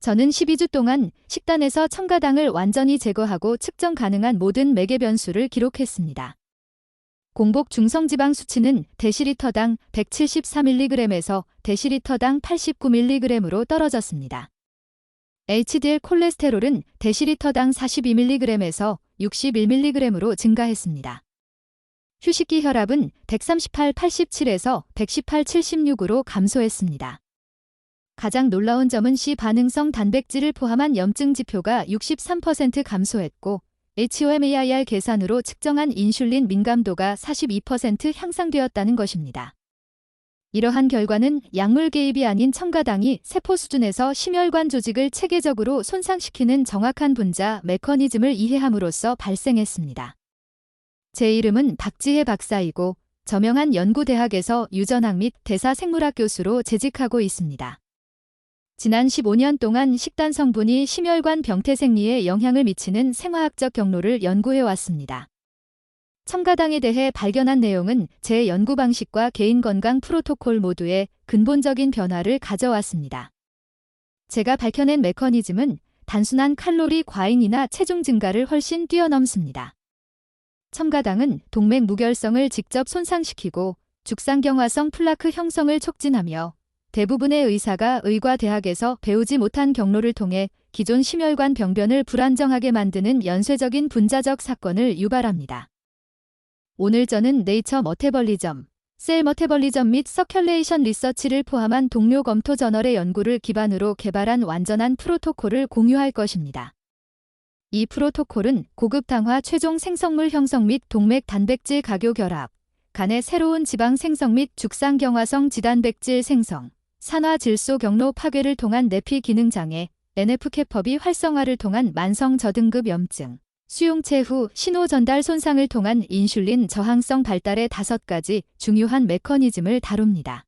저는 12주 동안 식단에서 첨가당을 완전히 제거하고 측정 가능한 모든 매개 변수를 기록했습니다. 공복 중성지방 수치는 데시리터당 174mg에서 데시리터당 89mg으로 떨어졌습니다. HDL 콜레스테롤은 데시리터당 42mg에서 61mg으로 증가했습니다. 휴식기 혈압은 138-87에서 118-76으로 감소했습니다. 가장 놀라운 점은 C 반응성 단백질을 포함한 염증 지표가 63% 감소했고 HOMAIR 계산으로 측정한 인슐린 민감도가 42% 향상되었다는 것입니다. 이러한 결과는 약물 개입이 아닌 첨가당이 세포 수준에서 심혈관 조직을 체계적으로 손상시키는 정확한 분자 메커니즘을 이해함으로써 발생했습니다. 제 이름은 박지혜 박사이고 저명한 연구대학에서 유전학 및 대사생물학 교수로 재직하고 있습니다. 지난 15년 동안 식단 성분이 심혈관 병태 생리에 영향을 미치는 생화학적 경로를 연구해왔습니다. 첨가당에 대해 발견한 내용은 제 연구 방식과 개인 건강 프로토콜 모두에 근본적인 변화를 가져왔습니다. 제가 밝혀낸 메커니즘은 단순한 칼로리 과잉이나 체중 증가를 훨씬 뛰어넘습니다. 첨가당은 동맥 무결성을 직접 손상시키고 죽상경화성 플라크 형성을 촉진하며 대부분의 의사가 의과대학에서 배우지 못한 경로를 통해 기존 심혈관 병변을 불안정하게 만드는 연쇄적인 분자적 사건을 유발합니다. 오늘 저는 네이처 머테벌리즘, 셀 머테벌리즘 및 서큘레이션 리서치를 포함한 동료 검토 저널의 연구를 기반으로 개발한 완전한 프로토콜을 공유할 것입니다. 이 프로토콜은 고급 당화 최종 생성물 형성 및 동맥 단백질 가교 결합, 간의 새로운 지방 생성 및 죽상경화성 지단백질 생성, 산화 질소 경로 파괴를 통한 내피 기능 장애, NF-캐퍼비 활성화를 통한 만성 저등급 염증, 수용체 후 신호 전달 손상을 통한 인슐린 저항성 발달의 5가지 중요한 메커니즘을 다룹니다.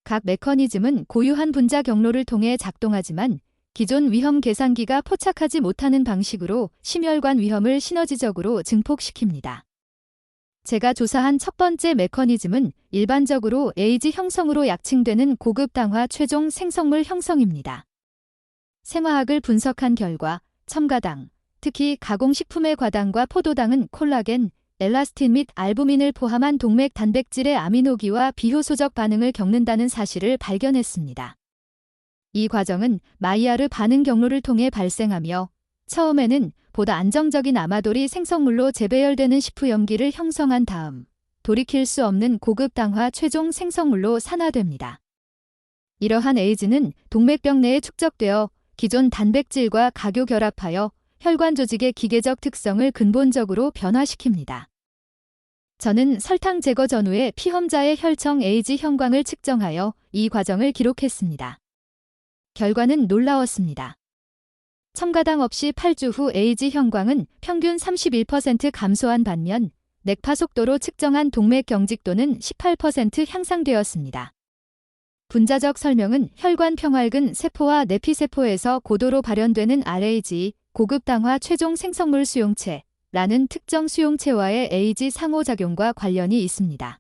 각 메커니즘은 고유한 분자 경로를 통해 작동하지만 기존 위험 계산기가 포착하지 못하는 방식으로 심혈관 위험을 시너지적으로 증폭시킵니다. 제가 조사한 첫 번째 메커니즘은 일반적으로 에이지 형성으로 약칭되는 고급 당화 최종 생성물 형성입니다. 생화학을 분석한 결과 첨가당, 특히 가공식품의 과당과 포도당은 콜라겐, 엘라스틴 및 알부민을 포함한 동맥 단백질의 아미노기와 비효소적 반응을 겪는다는 사실을 발견했습니다. 이 과정은 마이야르 반응 경로를 통해 발생하며 처음에는 보다 안정적인 아마도리 생성물로 재배열되는 시프염기를 형성한 다음 돌이킬 수 없는 고급 당화 최종 생성물로 산화됩니다. 이러한 에이지는 동맥병 내에 축적되어 기존 단백질과 가교 결합하여 혈관 조직의 기계적 특성을 근본적으로 변화시킵니다. 저는 설탕 제거 전후의 피험자의 혈청 에이지 형광을 측정하여 이 과정을 기록했습니다. 결과는 놀라웠습니다. 첨가당 없이 8주 후 에이지 형광은 평균 31% 감소한 반면 넥파 속도로 측정한 동맥 경직도는 18% 향상되었습니다. 분자적 설명은 혈관 평활근 세포와 내피세포에서 고도로 발현되는 RAG, 고급 당화 최종 생성물 수용체라는 특정 수용체와의 에이지 상호작용과 관련이 있습니다.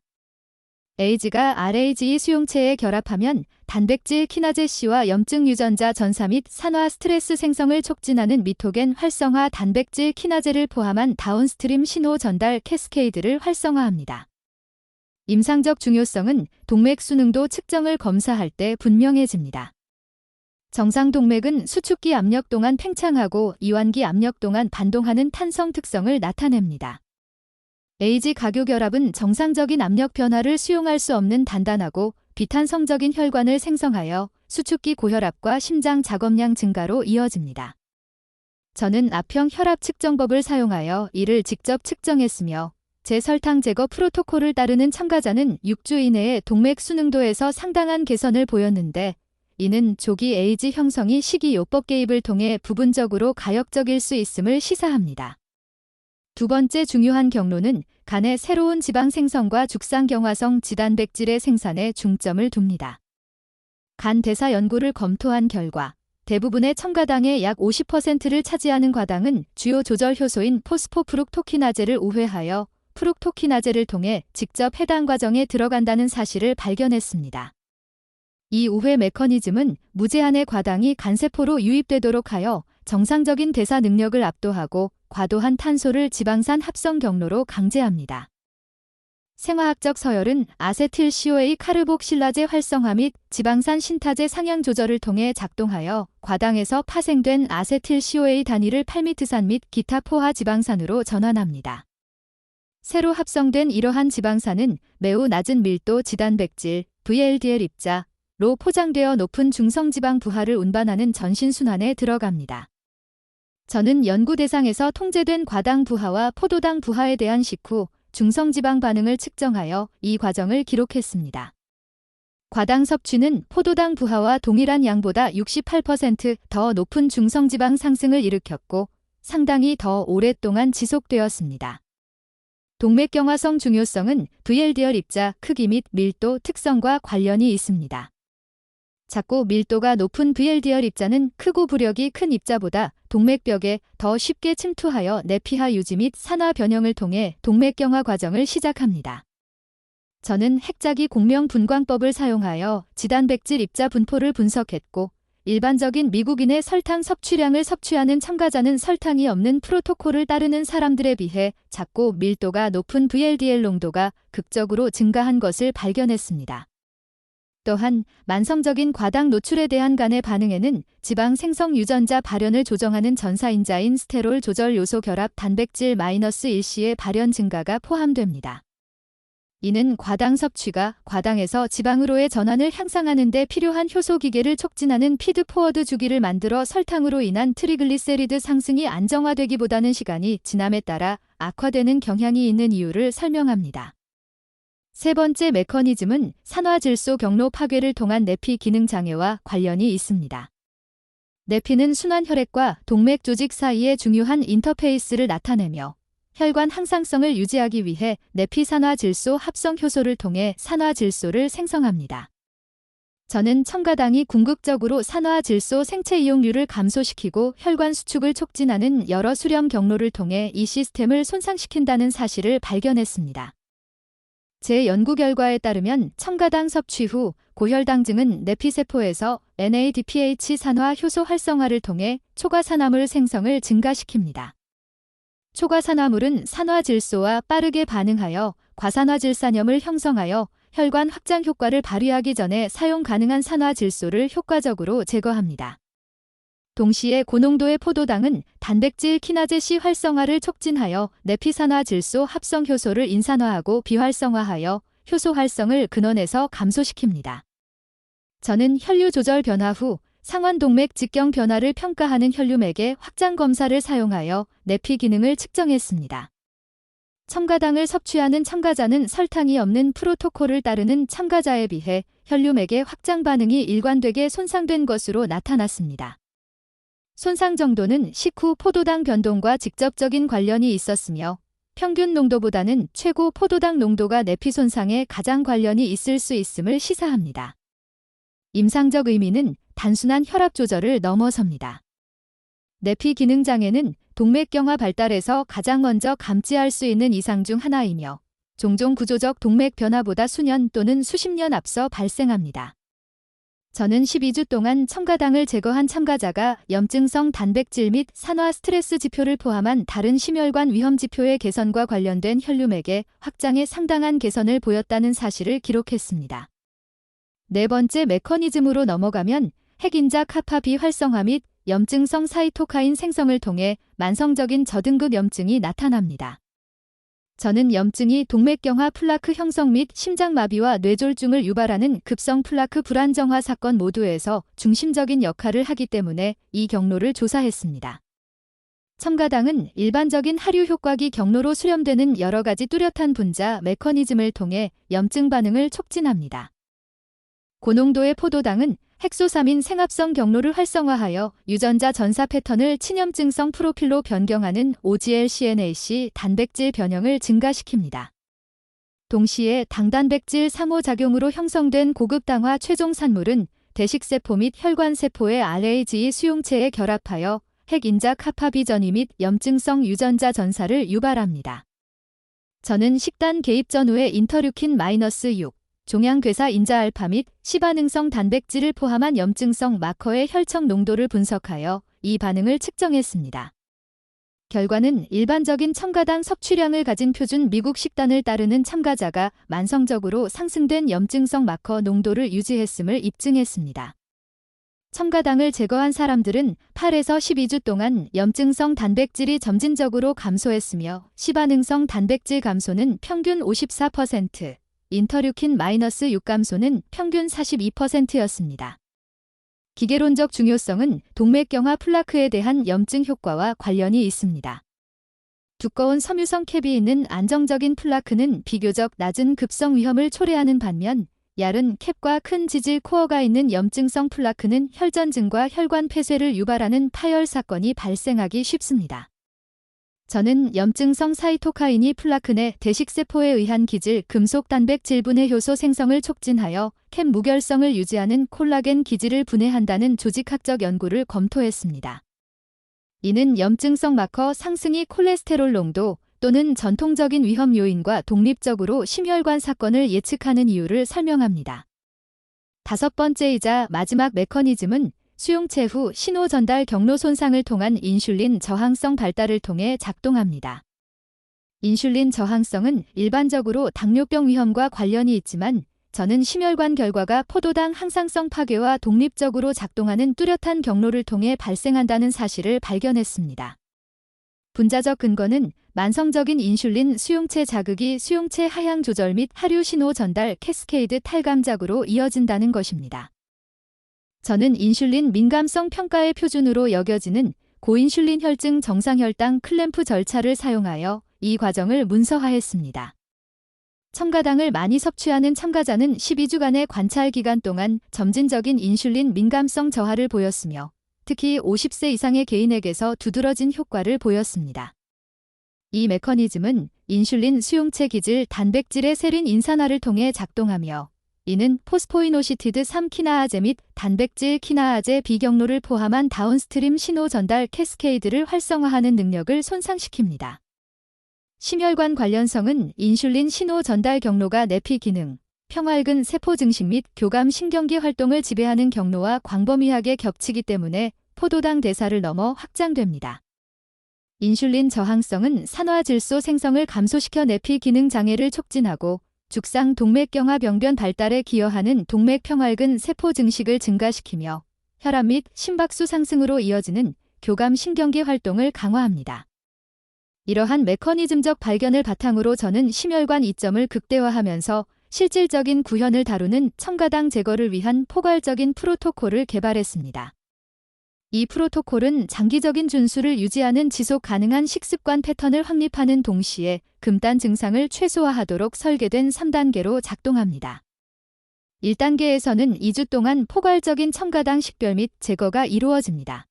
에이지가 RAG 수용체에 결합하면 단백질 키나제 C와 염증 유전자 전사 및 산화 스트레스 생성을 촉진하는 미토겐 활성화 단백질 키나제를 포함한 다운스트림 신호 전달 캐스케이드를 활성화합니다. 임상적 중요성은 동맥 수능도 측정을 검사할 때 분명해집니다. 정상 동맥은 수축기 압력 동안 팽창하고 이완기 압력 동안 반동하는 탄성 특성을 나타냅니다. 에이지 가교 결합은 정상적인 압력 변화를 수용할 수 없는 단단하고 비탄성적인 혈관을 생성하여 수축기 고혈압과 심장 작업량 증가로 이어집니다. 저는 아평 혈압 측정법을 사용하여 이를 직접 측정했으며 제 설탕 제거 프로토콜을 따르는 참가자는 6주 이내에 동맥 수능도에서 상당한 개선을 보였는데 이는 조기 에이지 형성이 식이요법 개입을 통해 부분적으로 가역적일 수 있음을 시사합니다. 두 번째 중요한 경로는 간의 새로운 지방 생성과 죽상경화성 지단백질의 생산에 중점을 둡니다. 간 대사 연구를 검토한 결과 대부분의 첨가당의 약 50%를 차지하는 과당은 주요 조절 효소인 포스포프룩토키나제를 우회하여 프룩토키나제를 통해 직접 해당 과정에 들어간다는 사실을 발견했습니다. 이 우회 메커니즘은 무제한의 과당이 간세포로 유입되도록 하여 정상적인 대사 능력을 압도하고 과도한 탄소를 지방산 합성 경로로 강제합니다. 생화학적 서열은 아세틸-CoA 카르복실라제 활성화 및 지방산 신타제 상향 조절을 통해 작동하여 과당에서 파생된 아세틸-CoA 단위를 팔미트산 및 기타 포화 지방산으로 전환합니다. 새로 합성된 이러한 지방산은 매우 낮은 밀도 지단백질 VLDL 입자로 포장되어 높은 중성지방 부하를 운반하는 전신순환에 들어갑니다. 저는 연구 대상에서 통제된 과당 부하와 포도당 부하에 대한 식후 중성지방 반응을 측정하여 이 과정을 기록했습니다. 과당 섭취는 포도당 부하와 동일한 양보다 68% 높은 중성지방 상승을 일으켰고 상당히 더 오랫동안 지속되었습니다. 동맥경화성 중요성은 VLDL 입자 크기 및 밀도 특성과 관련이 있습니다. 작고 밀도가 높은 VLDL 입자는 크고 부력이 큰 입자보다 동맥벽에 더 쉽게 침투하여 내피하 유지 및 산화 변형을 통해 동맥경화 과정을 시작합니다. 저는 핵자기 공명 분광법을 사용하여 지단백질 입자 분포를 분석했고 일반적인 미국인의 설탕 섭취량을 섭취하는 첨가자는 설탕이 없는 프로토콜을 따르는 사람들에 비해 작고 밀도가 높은 VLDL 농도가 극적으로 증가한 것을 발견했습니다. 또한 만성적인 과당 노출에 대한 간의 반응에는 지방 생성 유전자 발현을 조정하는 전사인자인 스테롤 조절 요소 결합 단백질 -1C의 발현 증가가 포함됩니다. 이는 과당 섭취가 과당에서 지방으로의 전환을 향상하는 데 필요한 효소 기계를 촉진하는 피드포워드 주기를 만들어 설탕으로 인한 트리글리세리드 상승이 안정화되기보다는 시간이 지남에 따라 악화되는 경향이 있는 이유를 설명합니다. 세 번째 메커니즘은 산화질소 경로 파괴를 통한 내피 기능 장애와 관련이 있습니다. 내피는 순환혈액과 동맥 조직 사이의 중요한 인터페이스를 나타내며 혈관 항상성을 유지하기 위해 내피 산화질소 합성 효소를 통해 산화질소를 생성합니다. 저는 첨가당이 궁극적으로 산화질소 생체 이용률을 감소시키고 혈관 수축을 촉진하는 여러 수렴 경로를 통해 이 시스템을 손상시킨다는 사실을 발견했습니다. 제 연구 결과에 따르면 첨가당 섭취 후 고혈당증은 내피세포에서 NADPH 산화 효소 활성화를 통해 초과산화물 생성을 증가시킵니다. 초과산화물은 산화질소와 빠르게 반응하여 과산화질산염을 형성하여 혈관 확장 효과를 발휘하기 전에 사용 가능한 산화질소를 효과적으로 제거합니다. 동시에 고농도의 포도당은 단백질 키나제 C 활성화를 촉진하여 내피산화질소 합성 효소를 인산화하고 비활성화하여 효소 활성을 근원에서 감소시킵니다. 저는 혈류 조절 변화 후 상완동맥 직경 변화를 평가하는 혈류맥의 확장 검사를 사용하여 내피 기능을 측정했습니다. 첨가당을 섭취하는 첨가자는 설탕이 없는 프로토콜을 따르는 첨가자에 비해 혈류맥의 확장 반응이 일관되게 손상된 것으로 나타났습니다. 손상 정도는 식후 포도당 변동과 직접적인 관련이 있었으며 평균 농도보다는 최고 포도당 농도가 내피 손상에 가장 관련이 있을 수 있음을 시사합니다. 임상적 의미는 단순한 혈압 조절을 넘어섭니다. 내피 기능 장애는 동맥경화 발달에서 가장 먼저 감지할 수 있는 이상 중 하나이며 종종 구조적 동맥 변화보다 수년 또는 수십 년 앞서 발생합니다. 저는 12주 동안 첨가당을 제거한 참가자가 염증성 단백질 및 산화 스트레스 지표를 포함한 다른 심혈관 위험 지표의 개선과 관련된 혈류맥의 확장에 상당한 개선을 보였다는 사실을 기록했습니다. 네 번째 메커니즘으로 넘어가면 핵인자 카파 비활성화 및 염증성 사이토카인 생성을 통해 만성적인 저등급 염증이 나타납니다. 저는 염증이 동맥경화 플라크 형성 및 심장마비와 뇌졸중을 유발하는 급성 플라크 불안정화 사건 모두에서 중심적인 역할을 하기 때문에 이 경로를 조사했습니다. 첨가당은 일반적인 하류 효과기 경로로 수렴되는 여러 가지 뚜렷한 분자 메커니즘을 통해 염증 반응을 촉진합니다. 고농도의 포도당은 헥소사민 생합성 경로를 활성화하여 유전자 전사 패턴을 친염증성 프로필로 변경하는 OGL-CNAC 단백질 변형을 증가시킵니다. 동시에 당단백질 상호작용으로 형성된 고급당화 최종 산물은 대식세포 및 혈관세포의 RAGE 수용체에 결합하여 핵인자 카파비 전이 및 염증성 유전자 전사를 유발합니다. 저는 식단 개입 전후의 인터류킨-6 종양괴사 인자알파 및 시반응성 단백질을 포함한 염증성 마커의 혈청 농도를 분석하여 이 반응을 측정했습니다. 결과는 일반적인 첨가당 섭취량을 가진 표준 미국 식단을 따르는 참가자가 만성적으로 상승된 염증성 마커 농도를 유지했음을 입증했습니다. 첨가당을 제거한 사람들은 8에서 12주 동안 염증성 단백질이 점진적으로 감소했으며 시반응성 단백질 감소는 평균 54%, 인터류킨-6 감소는 평균 42%였습니다. 기계론적 중요성은 동맥경화 플라크에 대한 염증 효과와 관련이 있습니다. 두꺼운 섬유성 캡이 있는 안정적인 플라크는 비교적 낮은 급성 위험을 초래하는 반면 얇은 캡과 큰 지질 코어가 있는 염증성 플라크는 혈전증과 혈관 폐쇄를 유발하는 파열 사건이 발생하기 쉽습니다. 저는 염증성 사이토카인이 플라크 내 대식세포에 의한 기질 금속 단백질 분해 효소 생성을 촉진하여 캡 무결성을 유지하는 콜라겐 기질을 분해한다는 조직학적 연구를 검토했습니다. 이는 염증성 마커 상승이 콜레스테롤 농도 또는 전통적인 위험 요인과 독립적으로 심혈관 사건을 예측하는 이유를 설명합니다. 다섯 번째이자 마지막 메커니즘은 수용체 후 신호 전달 경로 손상을 통한 인슐린 저항성 발달을 통해 작동합니다. 인슐린 저항성은 일반적으로 당뇨병 위험과 관련이 있지만 저는 심혈관 결과가 포도당 항상성 파괴와 독립적으로 작동하는 뚜렷한 경로를 통해 발생한다는 사실을 발견했습니다. 분자적 근거는 만성적인 인슐린 수용체 자극이 수용체 하향 조절 및 하류 신호 전달 캐스케이드 탈감작으로 이어진다는 것입니다. 저는 인슐린 민감성 평가의 표준으로 여겨지는 고인슐린 혈증 정상혈당 클램프 절차를 사용하여 이 과정을 문서화했습니다. 첨가당을 많이 섭취하는 참가자는 12주간의 관찰 기간 동안 점진적인 인슐린 민감성 저하를 보였으며 특히 50세 이상의 개인에게서 두드러진 효과를 보였습니다. 이 메커니즘은 인슐린 수용체 기질 단백질의 세린 인산화를 통해 작동하며 이는 포스포이노시티드 3키나아제 및 단백질 키나아제 비경로를 포함한 다운스트림 신호 전달 캐스케이드를 활성화하는 능력을 손상시킵니다. 심혈관 관련성은 인슐린 신호 전달 경로가 내피 기능, 평활근 세포 증식 및 교감 신경계 활동을 지배하는 경로와 광범위하게 겹치기 때문에 포도당 대사를 넘어 확장됩니다. 인슐린 저항성은 산화질소 생성을 감소시켜 내피 기능 장애를 촉진하고 죽상 동맥경화 병변 발달에 기여하는 동맥평활근 세포 증식을 증가시키며 혈압 및 심박수 상승으로 이어지는 교감 신경계 활동을 강화합니다. 이러한 메커니즘적 발견을 바탕으로 저는 심혈관 이점을 극대화하면서 실질적인 구현을 다루는 첨가당 제거를 위한 포괄적인 프로토콜을 개발했습니다. 이 프로토콜은 장기적인 준수를 유지하는 지속 가능한 식습관 패턴을 확립하는 동시에 금단 증상을 최소화하도록 설계된 3단계로 작동합니다. 1단계에서는 2주 동안 포괄적인 첨가당 식별 및 제거가 이루어집니다.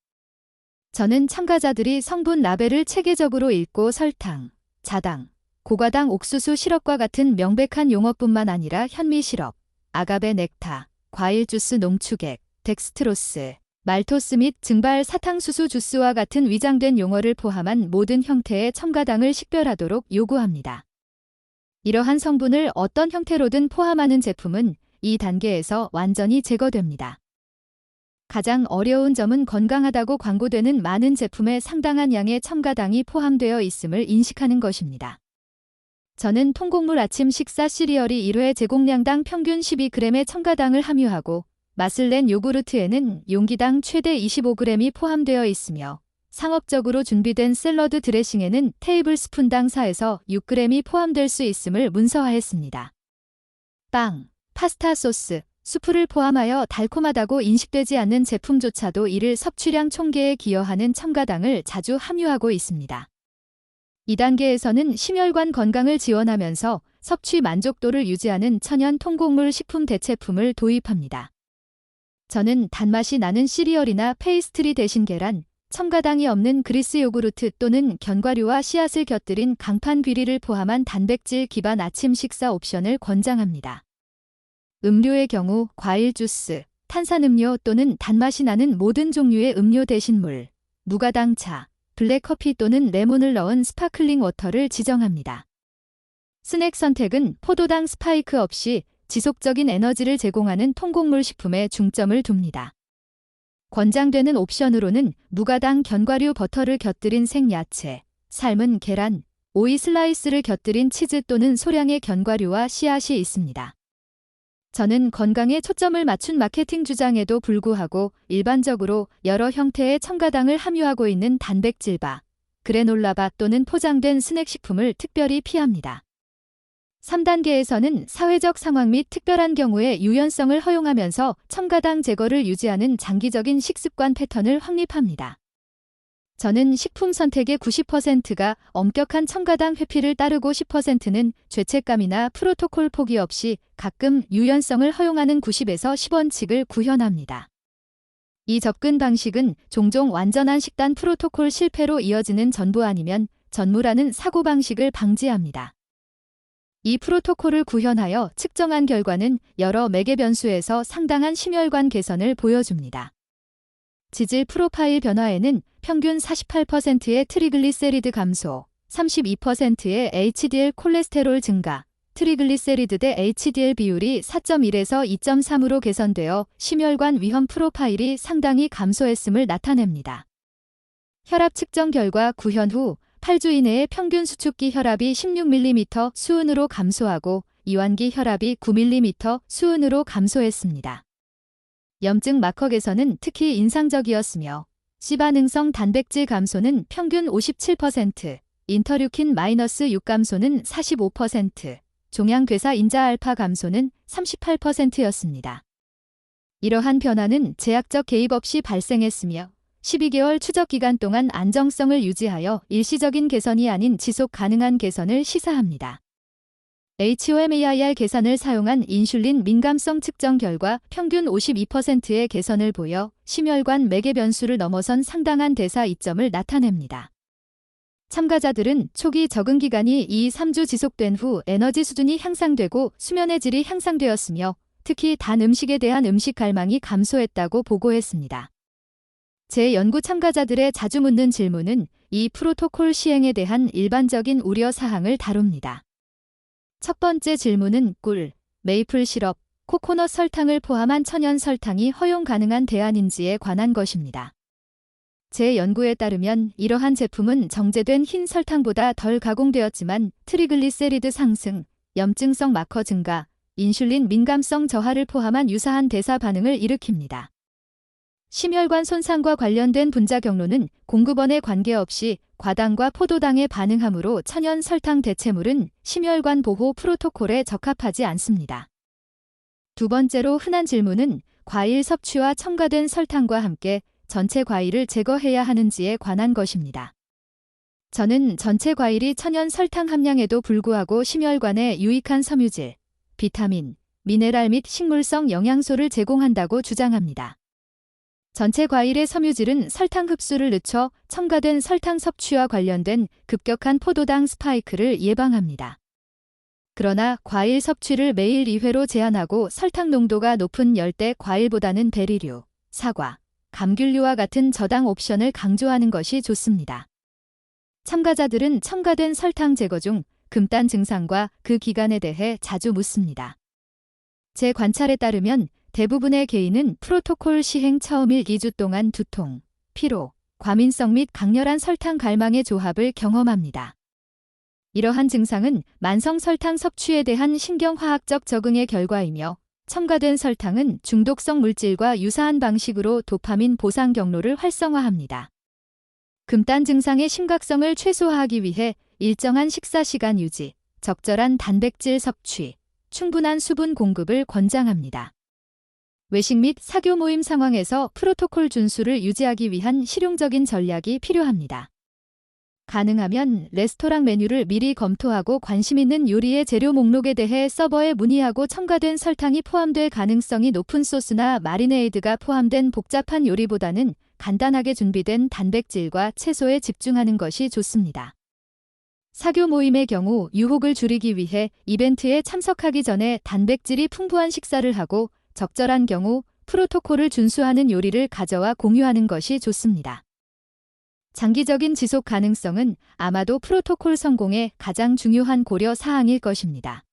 저는 참가자들이 성분 라벨을 체계적으로 읽고 설탕, 자당, 고과당 옥수수 시럽과 같은 명백한 용어뿐만 아니라 현미 시럽, 아가베 넥타, 과일 주스 농축액, 덱스트로스, 말토스 및 증발 사탕수수 주스와 같은 위장된 용어를 포함한 모든 형태의 첨가당을 식별하도록 요구합니다. 이러한 성분을 어떤 형태로든 포함하는 제품은 이 단계에서 완전히 제거됩니다. 가장 어려운 점은 건강하다고 광고되는 많은 제품에 상당한 양의 첨가당이 포함되어 있음을 인식하는 것입니다. 저는 통곡물 아침 식사 시리얼이 1회 제공량당 평균 12g의 첨가당을 함유하고 맛을 낸 요구르트에는 용기당 최대 25g이 포함되어 있으며 상업적으로 준비된 샐러드 드레싱에는 테이블스푼당 4에서 6g이 포함될 수 있음을 문서화했습니다. 빵, 파스타 소스, 수프를 포함하여 달콤하다고 인식되지 않는 제품조차도 이를 섭취량 총계에 기여하는 첨가당을 자주 함유하고 있습니다. 2단계에서는 심혈관 건강을 지원하면서 섭취 만족도를 유지하는 천연 통곡물 식품 대체품을 도입합니다. 저는 단맛이 나는 시리얼이나 페이스트리 대신 계란, 첨가당이 없는 그리스 요구르트 또는 견과류와 씨앗을 곁들인 강판 귀리를 포함한 단백질 기반 아침 식사 옵션을 권장합니다. 음료의 경우 과일 주스, 탄산음료 또는 단맛이 나는 모든 종류의 음료 대신 물, 무가당 차, 블랙커피 또는 레몬을 넣은 스파클링 워터를 지정합니다. 스낵 선택은 포도당 스파이크 없이 지속적인 에너지를 제공하는 통곡물 식품에 중점을 둡니다. 권장되는 옵션으로는 무가당 견과류 버터를 곁들인 생야채, 삶은 계란, 오이 슬라이스를 곁들인 치즈 또는 소량의 견과류와 씨앗이 있습니다. 저는 건강에 초점을 맞춘 마케팅 주장에도 불구하고 일반적으로 여러 형태의 첨가당을 함유하고 있는 단백질바, 그래놀라바 또는 포장된 스낵식품을 특별히 피합니다. 3단계에서는 사회적 상황 및 특별한 경우에 유연성을 허용하면서 첨가당 제거를 유지하는 장기적인 식습관 패턴을 확립합니다. 저는 식품 선택의 90%가 엄격한 첨가당 회피를 따르고 10%는 죄책감이나 프로토콜 포기 없이 가끔 유연성을 허용하는 90에서 10원칙을 구현합니다. 이 접근 방식은 종종 완전한 식단 프로토콜 실패로 이어지는 전부 아니면 전무라는 사고방식을 방지합니다. 이 프로토콜을 구현하여 측정한 결과는 여러 매개 변수에서 상당한 심혈관 개선을 보여줍니다. 지질 프로파일 변화에는 평균 48%의 트리글리세리드 감소, 32%의 HDL 콜레스테롤 증가, 트리글리세리드 대 HDL 비율이 4.1에서 2.3으로 개선되어 심혈관 위험 프로파일이 상당히 감소했음을 나타냅니다. 혈압 측정 결과 구현 후 8주 이내에 평균 수축기 혈압이 16mm 수은으로 감소하고 이완기 혈압이 9mm 수은으로 감소했습니다. 염증 마커 개선은 특히 인상적이었으며 C반응성 단백질 감소는 평균 57%, 인터류킨-6 감소는 45%, 종양괴사 인자알파 감소는 38%였습니다. 이러한 변화는 제약적 개입 없이 발생했으며 12개월 추적 기간 동안 안정성을 유지하여 일시적인 개선이 아닌 지속 가능한 개선을 시사합니다. HOMAIR 계산을 사용한 인슐린 민감성 측정 결과 평균 52%의 개선을 보여 심혈관 매개 변수를 넘어선 상당한 대사 이점을 나타냅니다. 참가자들은 초기 적응 기간이 2-3주 지속된 후 에너지 수준이 향상되고 수면의 질이 향상되었으며 특히 단 음식에 대한 음식 갈망이 감소했다고 보고했습니다. 제 연구 참가자들의 자주 묻는 질문은 이 프로토콜 시행에 대한 일반적인 우려 사항을 다룹니다. 첫 번째 질문은 꿀, 메이플 시럽, 코코넛 설탕을 포함한 천연 설탕이 허용 가능한 대안인지에 관한 것입니다. 제 연구에 따르면 이러한 제품은 정제된 흰 설탕보다 덜 가공되었지만 트리글리세리드 상승, 염증성 마커 증가, 인슐린 민감성 저하를 포함한 유사한 대사 반응을 일으킵니다. 심혈관 손상과 관련된 분자 경로는 공급원에 관계없이 과당과 포도당에 반응하므로 천연 설탕 대체물은 심혈관 보호 프로토콜에 적합하지 않습니다. 두 번째로 흔한 질문은 과일 섭취와 첨가된 설탕과 함께 전체 과일을 제거해야 하는지에 관한 것입니다. 저는 전체 과일이 천연 설탕 함량에도 불구하고 심혈관에 유익한 섬유질, 비타민, 미네랄 및 식물성 영양소를 제공한다고 주장합니다. 전체 과일의 섬유질은 설탕 흡수를 늦춰 첨가된 설탕 섭취와 관련된 급격한 포도당 스파이크를 예방합니다. 그러나 과일 섭취를 매일 2회로 제한하고 설탕 농도가 높은 열대 과일보다는 베리류, 사과, 감귤류와 같은 저당 옵션을 강조하는 것이 좋습니다. 참가자들은 첨가된 설탕 제거 중 금단 증상과 그 기간에 대해 자주 묻습니다. 제 관찰에 따르면 대부분의 개인은 프로토콜 시행 처음 1, 2주 동안 두통, 피로, 과민성 및 강렬한 설탕 갈망의 조합을 경험합니다. 이러한 증상은 만성 설탕 섭취에 대한 신경화학적 적응의 결과이며 첨가된 설탕은 중독성 물질과 유사한 방식으로 도파민 보상 경로를 활성화합니다. 금단 증상의 심각성을 최소화하기 위해 일정한 식사 시간 유지, 적절한 단백질 섭취, 충분한 수분 공급을 권장합니다. 외식 및 사교 모임 상황에서 프로토콜 준수를 유지하기 위한 실용적인 전략이 필요합니다. 가능하면 레스토랑 메뉴를 미리 검토하고 관심 있는 요리의 재료 목록에 대해 서버에 문의하고 첨가된 설탕이 포함될 가능성이 높은 소스나 마리네이드가 포함된 복잡한 요리보다는 간단하게 준비된 단백질과 채소에 집중하는 것이 좋습니다. 사교 모임의 경우 유혹을 줄이기 위해 이벤트에 참석하기 전에 단백질이 풍부한 식사를 하고 적절한 경우 프로토콜을 준수하는 요리를 가져와 공유하는 것이 좋습니다. 장기적인 지속 가능성은 아마도 프로토콜 성공의 가장 중요한 고려 사항일 것입니다.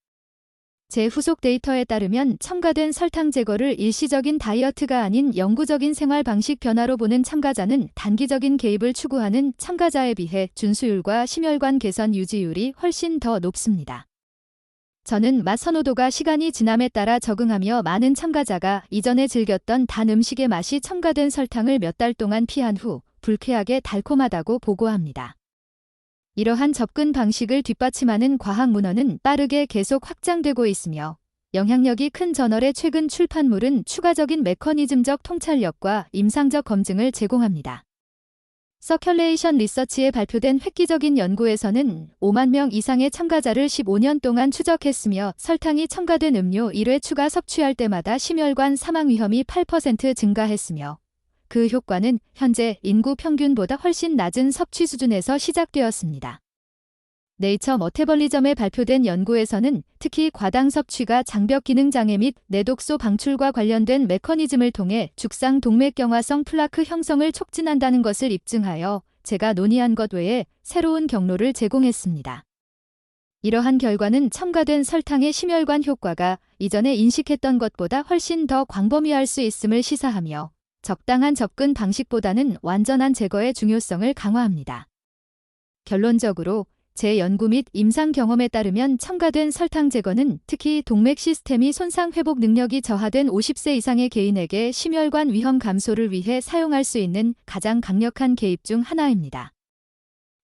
제 후속 데이터에 따르면 첨가된 설탕 제거를 일시적인 다이어트가 아닌 영구적인 생활 방식 변화로 보는 참가자는 단기적인 개입을 추구하는 참가자에 비해 준수율과 심혈관 개선 유지율이 훨씬 더 높습니다. 저는 맛 선호도가 시간이 지남에 따라 적응하며 많은 참가자가 이전에 즐겼던 단 음식의 맛이 첨가된 설탕을 몇 달 동안 피한 후 불쾌하게 달콤하다고 보고합니다. 이러한 접근 방식을 뒷받침하는 과학 문헌은 빠르게 계속 확장되고 있으며 영향력이 큰 저널의 최근 출판물은 추가적인 메커니즘적 통찰력과 임상적 검증을 제공합니다. 서큘레이션 리서치에 발표된 획기적인 연구에서는 5만 명 이상의 참가자를 15년 동안 추적했으며 설탕이 첨가된 음료 1회 추가 섭취할 때마다 심혈관 사망 위험이 8% 증가했으며 그 효과는 현재 인구 평균보다 훨씬 낮은 섭취 수준에서 시작되었습니다. 네이처 머태벌리즘에 발표된 연구에서는 특히 과당 섭취가 장벽 기능 장애 및 내독소 방출과 관련된 메커니즘을 통해 죽상 동맥경화성 플라크 형성을 촉진한다는 것을 입증하여 제가 논의한 것 외에 새로운 경로를 제공했습니다. 이러한 결과는 첨가된 설탕의 심혈관 효과가 이전에 인식했던 것보다 훨씬 더 광범위할 수 있음을 시사하며 적당한 접근 방식보다는 완전한 제거의 중요성을 강화합니다. 결론적으로 제 연구 및 임상 경험에 따르면 첨가된 설탕 제거는 특히 동맥 시스템이 손상 회복 능력이 저하된 50세 이상의 개인에게 심혈관 위험 감소를 위해 사용할 수 있는 가장 강력한 개입 중 하나입니다.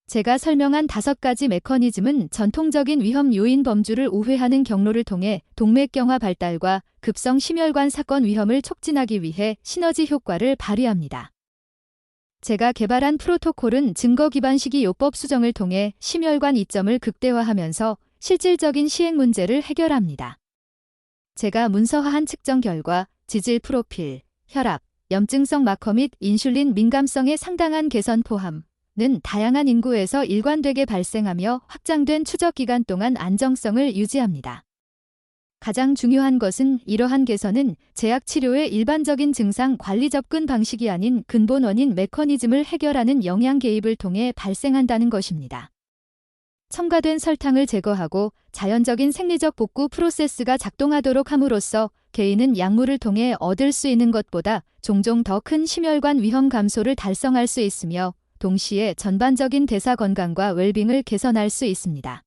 제가 설명한 5가지 메커니즘은 전통적인 위험 요인 범주를 우회하는 경로를 통해 동맥경화 발달과 급성 심혈관 사건 위험을 촉진하기 위해 시너지 효과를 발휘합니다. 제가 개발한 프로토콜은 증거 기반식이 요법 수정을 통해 심혈관 이점을 극대화하면서 실질적인 시행 문제를 해결합니다. 제가 문서화한 측정 결과 지질 프로필, 혈압, 염증성 마커 및 인슐린 민감성의 상당한 개선 포함 는 다양한 인구에서 일관되게 발생하며 확장된 추적 기간 동안 안정성을 유지합니다. 가장 중요한 것은 이러한 개선은 제약 치료의 일반적인 증상 관리 접근 방식이 아닌 근본 원인 메커니즘을 해결하는 영양 개입을 통해 발생한다는 것입니다. 첨가된 설탕을 제거하고 자연적인 생리적 복구 프로세스가 작동하도록 함으로써 개인은 약물을 통해 얻을 수 있는 것보다 종종 더 큰 심혈관 위험 감소를 달성할 수 있으며 동시에 전반적인 대사 건강과 웰빙을 개선할 수 있습니다.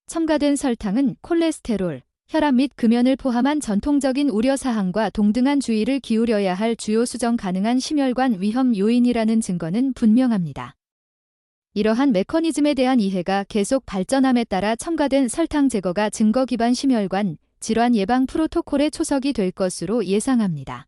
첨가된 설탕은 콜레스테롤, 혈압 및 금연을 포함한 전통적인 우려사항과 동등한 주의를 기울여야 할 주요 수정 가능한 심혈관 위험 요인이라는 증거는 분명합니다. 이러한 메커니즘에 대한 이해가 계속 발전함에 따라 첨가된 설탕 제거가 증거 기반 심혈관 질환 예방 프로토콜의 초석이 될 것으로 예상합니다.